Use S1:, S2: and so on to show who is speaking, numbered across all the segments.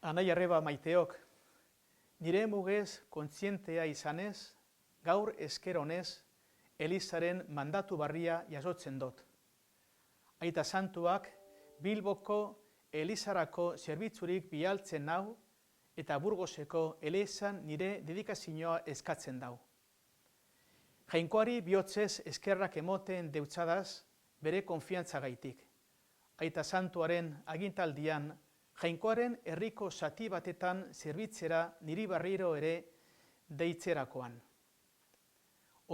S1: Anai arreba maiteok, nire mugez kontzientea izanez, gaur esker honez, Elizaren mandatu barria jasotzen dut. Aita santuak Bilboko Elizarako zerbitzurik bialtzen nau eta Burgoseko Elizan nire dedikazioa eskatzen dau. Jainkoari bihotzez eskerrak emoten deutsadaz bere konfiantza gaitik. Aita santuaren agintaldian Jainkoaren herriko zati batetan zerbitzera niri barriro ere deitzerakoan.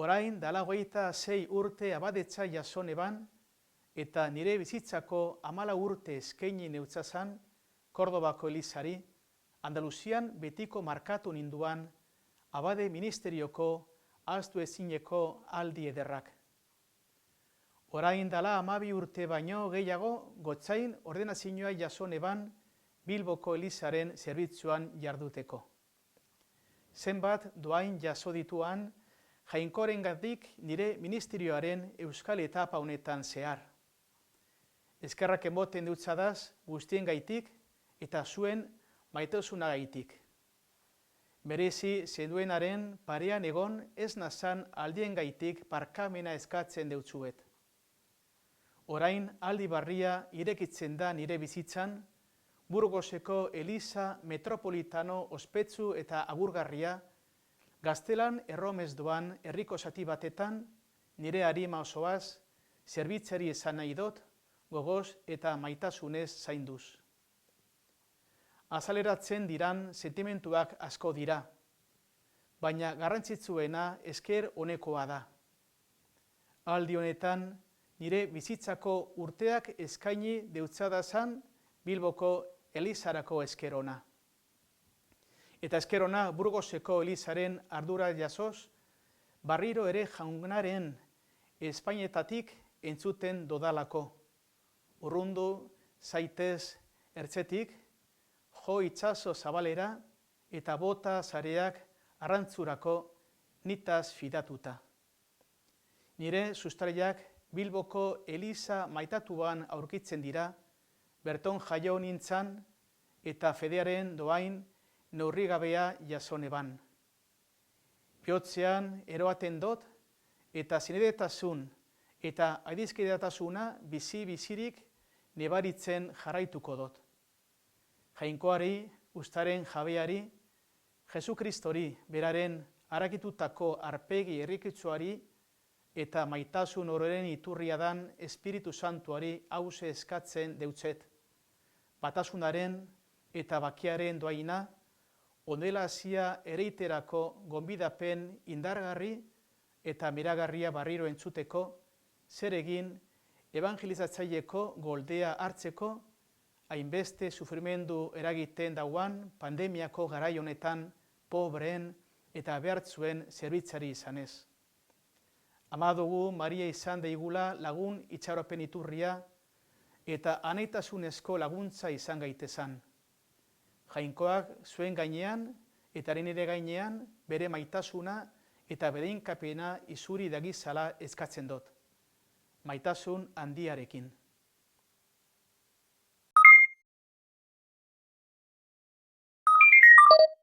S1: Orain dala 26 urte abadetza jason eban eta nire bizitzako 14 urte eskaini neutzazan Kordobako Elizari, Andaluzian betiko markatu ninduan abade ministerioko ahaztu ezineko aldi ederrak. Orain dala 12 urte baino gehiago gotzain ordenazioa jason eban Bilboko Elizaren zerbitzuan jarduteko. Zenbat doain jaso dituan, Jainkorengatik nire ministerioaren euskal etapa honetan zehar. Eskerrak emoten deutsadaz guztien gaitik eta zuen maitasuna gaitik. Merezi zenduenaren parean egon ez nazan aldien gaitik barkamena eskatzen deutzuet. Orain aldi barria irekitzen da nire bizitzan, Burgoseko Eliza metropolitano ospetsu eta agurgarria, Gaztelan erromez doan herriko zati batetan, nire arima osoaz, zerbitzari esan nahi dut, gogoz eta maitasunez zainduz. Azaleratzen diran sentimentuak asko dira, baina garrantzitsuena esker honekoa da. Aldi honetan, nire bizitzako urteak eskaini deutsadazan Bilboko Elizarako eskerona. Eta eskerona Burgoseko Elizaren ardura jasoz, barriro ere jaunaren Espainetatik entzuten dodalako. Urrundu zaitez ertzetik, jo itsaso zabalera eta bota zareak arrantzurako nitaz fidatuta. Nire sustraiak Bilboko Eliza maitatuan aurkitzen dira, berton jaio nintzan eta fedearen doain neurrigabea jason eban. Bihotzean eroaten dut eta zinedetasun eta adizkidetasuna bizi-bizirik nebaritzen jarraituko dut. Jainkoari, ustaren jabeari, Jesukristori beraren harakitutako arpegi errikitzuari eta maitasun ororen iturria dan Espiritu Santuari hause eskatzen deutzet. Batasunaren eta bakiaren doaina, ondela hasia ereiterako gonbidapen indargarri eta miragarria barriro entzuteko, zer egin evangelizatzaileko goldea hartzeko, hainbeste sufrimendu eragiten dauan pandemiako garai honetan pobreen eta behartzuen zerbitzari izanez. Ama dugu Maria izan deigula lagun itxaropen iturria eta anaitasunezko laguntza izan gaitezan. Jainkoak zuen gainean eta nire gainean bere maitasuna eta bedeinkapena izuri dagizala eskatzen dut. Maitasun handiarekin.